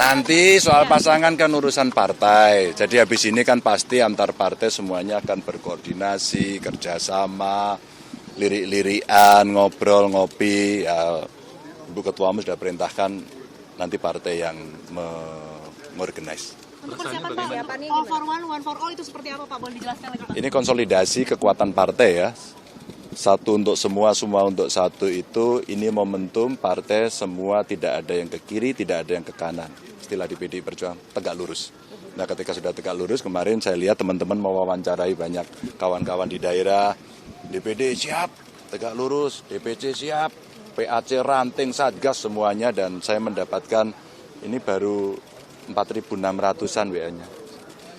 Nanti soal pasangan kan urusan partai. Jadi habis ini kan pasti antar partai semuanya akan berkoordinasi, kerjasama, lirik-lirikan, ngobrol, ngopi. Ya, Ibu Ketua Umum sudah perintahkan nanti partai yang mengorganize. Untuk persiapan Pak, all for one, one for all itu seperti apa Pak? Boleh dijelaskan lagi Pak? Ini konsolidasi kekuatan partai ya. Satu untuk semua, semua untuk satu itu, ini momentum partai semua tidak ada yang ke kiri, tidak ada yang ke kanan. Istilah di PDI Perjuangan, tegak lurus. Nah ketika sudah tegak lurus, kemarin saya lihat teman-teman mewawancarai banyak kawan-kawan di daerah. DPD siap, tegak lurus, DPC siap, PAC, ranting, satgas semuanya. Dan saya mendapatkan ini baru 4.600-an WA-nya.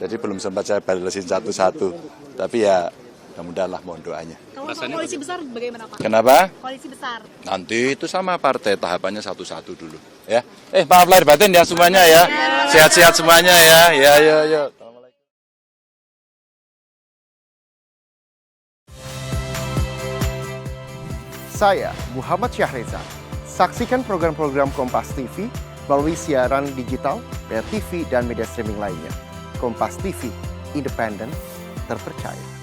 Jadi belum sempat saya balesin satu-satu. Tapi ya mudah-mudahan mohon doanya. Kalau koalisi besar bagaimana Pak? Kenapa? Koalisi besar. Nanti itu sama partai, tahapannya satu-satu dulu. Ya. Maaf lahir batin ya semuanya ya. Sehat-sehat semuanya ya. Ya. Saya Muhammad Syahreza. Saksikan program-program Kompas TV melalui siaran digital, pay TV, dan media streaming lainnya. Kompas TV, independen, terpercaya.